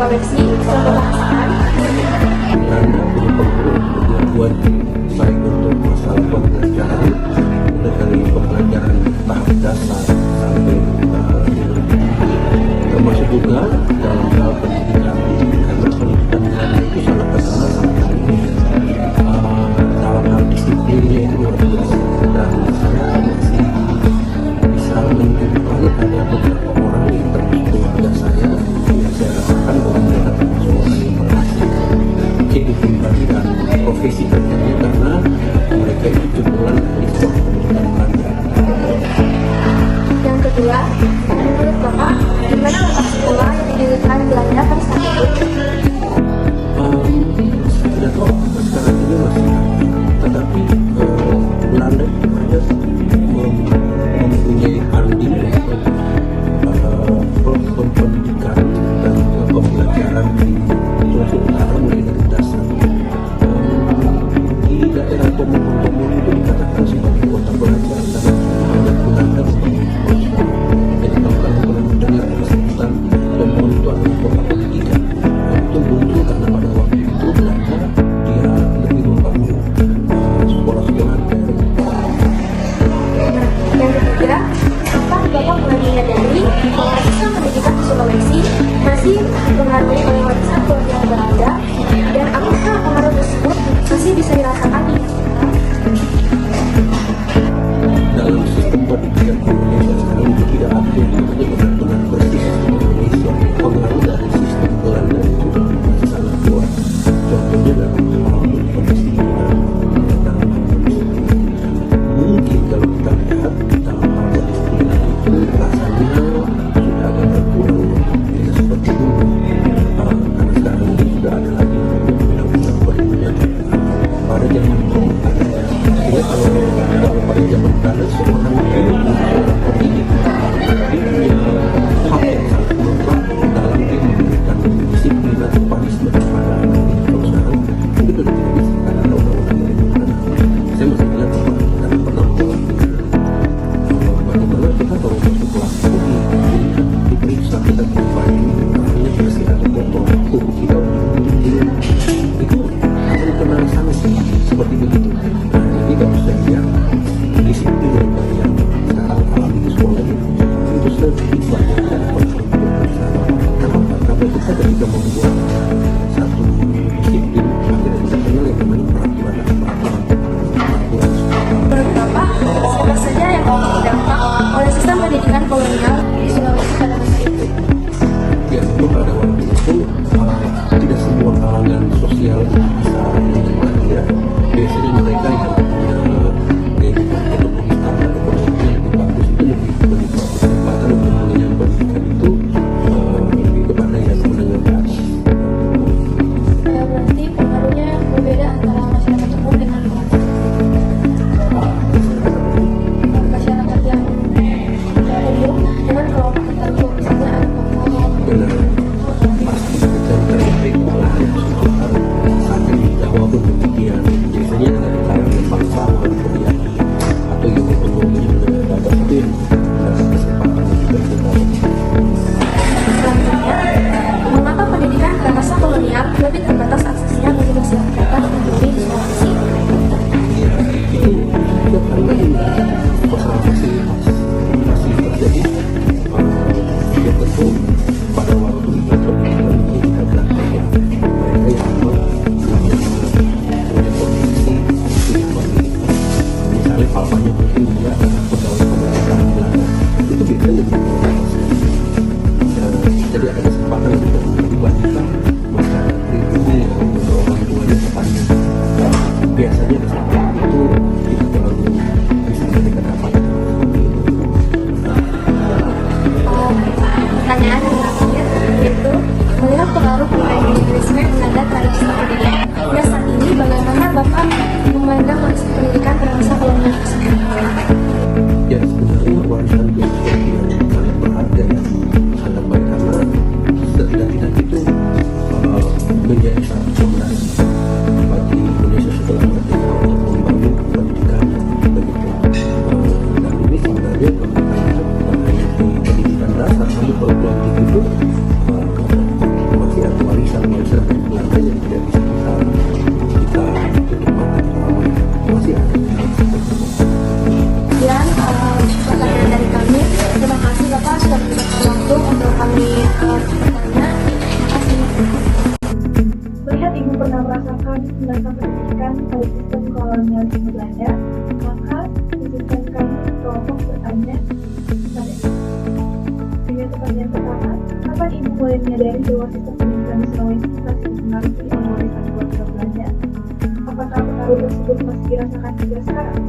Sulawesi dalam pembahasan. Belanda punya pengetahuan baik untuk masalah pembelajaran, mulai dari pembelajaran tahap dasar sampai termasuk juga dalam hal pendidikan, karena pendidikan Belanda itu sangat terkenal sekali dalam hal disiplinnya itu luar biasa, dan saya masih bisa menunjukkan ada beberapa orang yang termasuk keluarga saya yang saya rasakan bahwa mereka termasuk orang yang berhasil hidup pribadi dan profesi kerjanya, karena mereka itu jebolan dari sebuah pendidikan Belanda. Yang kedua, menurut Bapak, di mana letak sekolah yang didirikan Belanda pada saat itu? Saya tidak tahu sekarang ini masih ada, tetapi Belanda itu hanya mempunyai andil untuk pendidikan dan pembelajaran di Sulawesi Utara mulai dari dasar. Di daerah Tomon itu dikatakan sebagai kota belajar dan banyak Belanda sebagai kota. Jadi kalau kalian pernah mendengar kesebutan Tomon itu adalah kota pendidikan, itu muncul karena pada waktu itu Belanda dia lebih membangun sekolah-sekolah dari Yang ketiga, kapan Bapak mulai menyadari bahwa sistem pendidikan di Sulawesi masih dipengaruhi oleh warisan kolonial Belanda, dan apakah pengaruh tersebut masih bisa dirasakan di dalam sistem pendidikan Indonesia sekarang itu tidak ada yang namanya benar-benar bersih sistem Indonesia. Pengaruh dari sistem Belanda itu masih sangat kuat. Contohnya dalam hal pendisiplinan, dalam hal pendisiplinan. Mungkin kalau kita lihat dalam hal pendisiplinan itu rasanya sudah agak berkurang, tidak seperti dulu. Karena sekarang ini sudah ada lagi undang-undang perlindungan pada zaman dulu. Sehingga kalau pada zaman Belanda seorang guru seorang pendidik dia punya hak yang sangat mutlak dalam dia memberikan disiplin atau punishment kepada anak-anak. Kalau sekarang itu sudah tidak bisa karena ada undang-undang yang dimana. Saya masih ingat bahwa kita pernah melakukan bagaimana kita kalau masuk kelas itu diperiksa, kita dipakai artinya bersih atau kotor, tubuh kita itu akan kena sanksi seperti begitu. Nah, jadi kalau saya lihat disiplin daripada yang sekarang alami di sekolah itu lebih banyak dari konflik bersama. Kenapa? Karena kita ketika membuat satu disiplin akhirnya kita kenal yang namanya peraturan dan peraturan sekolah. Menurut Bapak, siapa saja yang terdampak oleh sistem pendidikan kolonial di Sulawesi pada masa itu? Ya, itu pada waktu itu tidak semua kalangan sosial bisa menikmati ya. Biasanya mereka yang punya kehidupan ekonomi atau ekonomi yang lebih bagus itu lebih menikmati kesempatan untuk mengenyam pendidikan itu lebih kepada yang menengah ke atas. Berarti pengaruhnya berbeda antara masyarakat umum dengan masyarakat yang umum dengan kelompok tertentu, misalnya ada pemulung. Benar, pasti kita terbaik oleh sekitar sampai di Jawa pun demikian. Biasanya ada di kalangan bangsawan, priadi, atau yang ekonominya menengah ke atas itu yang mendapat kesempatan untuk berkembang. Selanjutnya, mengapa pendidikan pada masa kolonial lebih terbatas aksesnya bagi masyarakat pribumi di Sulawesi? Ya, itu juga karena ini masalah fasilitas masih terjadi. Ya tentu pada waktu itu pendidikan ini kita Belanda ya, mereka yang memang punya kondisi, punya fasilitas. Misalnya papanya mungkin dia adalah pegawai pemerintah Belanda, itu biasanya lebih terbatas. Jadi ada kesempatan untuk dibandingkan masyarakat pribumi yang orang tuanya petani. Biasanya kesempatan itu tidak terlalu bisa mereka dapatkan. Pertanyaan yang terakhir yaitu melihat pengaruh kolonialisme terhadap tradisi pendidikan hingga saat ini, bagaimana Bapak memandang kondisi pendidikan pada masa kolonial tersebut? Ya sebenarnya warisan itu sesuatu yang sangat berharga ya, sangat baik karena setidak-tidak itu menjadi satu fondasi bagi Indonesia setelah merdeka untuk kita masih ada. Sekian pertanyaan dari kami. Terima kasih Bapak sudah memberikan waktu untuk kami bertanya. Terima kasih. Melihat Ibu pernah merasakan masa pendidikan pada sistem kolonialisme Belanda, maka izinkan kami kelompok bertanya kepada Ibu. Dengan pertanyaan pertama, kapan Ibu mulai menyadari bahwa sistem pendidikan di Sulawesi masih dipengaruhi oleh warisan keluarga Belanda? Apakah pengaruh tersebut masih dirasakan hingga sekarang?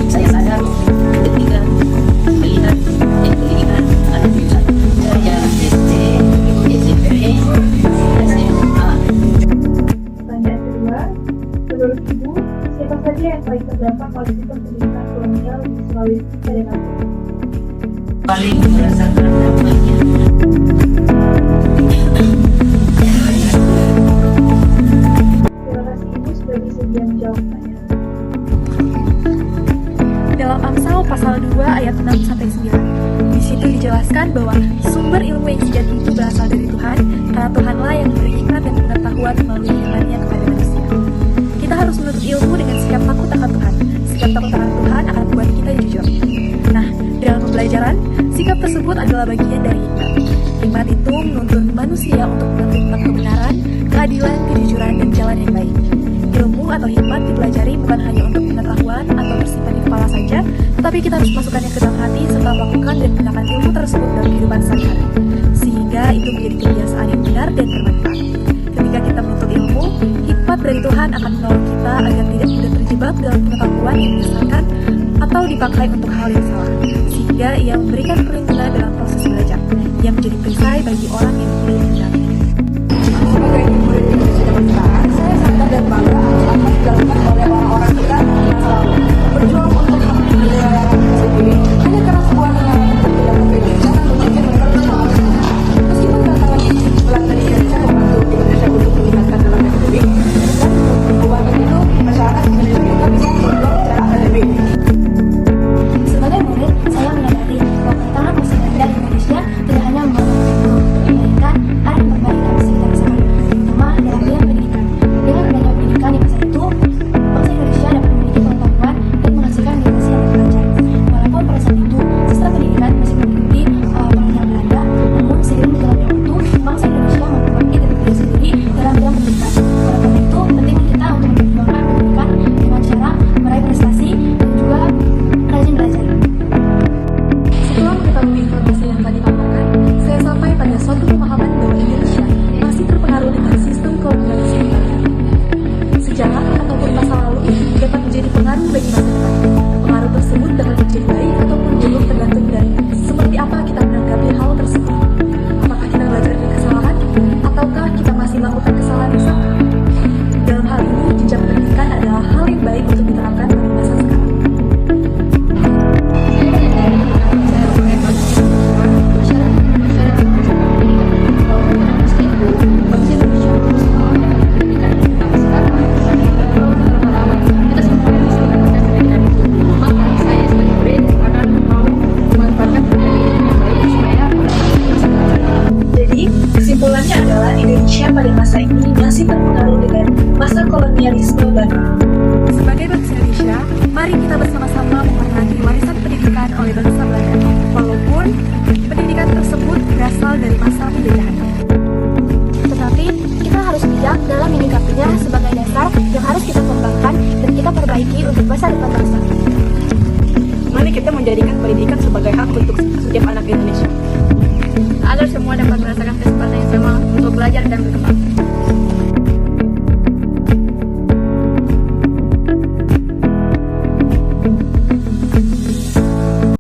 Saya sadar ketika melihat pendidikan anak cucu saya SD, SMP, SMA. Pertanyaan kedua, menurut Ibu, siapa saja yang paling terdampak oleh sistem pendidikan kolonial di Sulawesi pada masa itu? Paling merasakan dampaknya Terima kasih Ibu sudah bersedia menjawab pertanyaan. Dalam Amsal pasal 2 ayat 6-9, di situ dijelaskan bahwa sumber ilmu yang sejati itu berasal dari Tuhan, karena Tuhanlah yang memberi hikmat dan pengetahuan melalui firman-Nya kepada manusia. Kita harus menuntut ilmu dengan sikap takut akan Tuhan. Sikap takut akan Tuhan akan membuat kita jujur. Nah, dalam pembelajaran, sikap tersebut adalah bagian dari hikmat. Hikmat itu menuntun manusia untuk mengerti tentang kebenaran, keadilan, kejujuran, dan jalan yang baik. Ilmu atau hikmat dipelajari bukan hanya untuk pengetahuan atau tersimpan di kepala saja, tetapi kita harus masukkannya ke dalam hati serta melakukan dan menggunakan ilmu tersebut dalam kehidupan sehari-hari, sehingga itu menjadi kebiasaan yang benar dan bermanfaat. Ketika kita menuntut ilmu, hikmat dari Tuhan akan menolong kita agar tidak mudah terjebak dalam pengetahuan yang menyesatkan atau dipakai untuk hal yang salah, sehingga ia memberikan perlindungan dalam proses belajar, yang menjadi perisai bagi orang yang tidak dikenal. Sebagai ibu dan ibu zaman sekarang, saya sadar dan bangga apa yang dilakukan oleh orang-orang kita di masa lalu. Berjuang untuk negara sendiri hanya karena sebuah negara yang tidak berbeda. Jangan berpikir mereka bersalah. Meskipun tantangan Belanda di Indonesia membantu Indonesia untuk meningkatkan dalam ekonomi, dan membantu itu masyarakat Indonesia juga bisa berjuang secara akademik. Sebagai murid, saya menyadari bahwa tantangan masa belajar di Indonesia tidak hanya membangun teknologi, melainkan ada yang berbalik dalam sekitar usaha, terutama dalam bidang pendidikan. Dengan adanya pendidikan di masa itu, bangsa Indonesia dapat memiliki pengetahuan dan menghasilkan generasi yang terpelajar. Walaupun pada saat itu, sistem pendidikan masih mengikuti kolonial Belanda, namun seiring berjalannya waktu, bangsa Indonesia memperbaiki diri diri sendiri dalam bidang pendidikan. Oleh karena itu, penting kita untuk memperjuangkan pendidikan dengan cara meraih prestasi dan juga rajin belajar. Setelah mengetahui informasi yang tadi paparkan, saya sampai pada suatu pemahaman bahwa Indonesia masih terpengaruh dengan sistem kolonialisme Belanda. Sejarah ataupun masa lalu dapat menjadi pengaruh bagi masa depan. Pengaruh tersebut dapat menjadi baik ataupun buruk tergantung dari seperti apa kita menanggapi hal tersebut. Apakah kita belajar dari kesalahan, ataukah kita masih melakukan kesalahan yang sama? Dalam hal ini, jejak pendidikan adalah hal yang baik untuk diterapkan pada masa sekarang. Jadi, kesimpulannya adalah Indonesia pada masa ini masih terpengaruh dengan masa kolonialisme Belanda. Sebagai bangsa Indonesia, mari kita bersama-sama memperhati warisan pendidikan oleh bangsa Belanda, walaupun pendidikan tersebut berasal dari masa penjajahan. Tetapi, kita harus bijak dalam menyikapinya sebagai dasar yang harus kita kembangkan dan kita perbaiki untuk masa depan bangsa.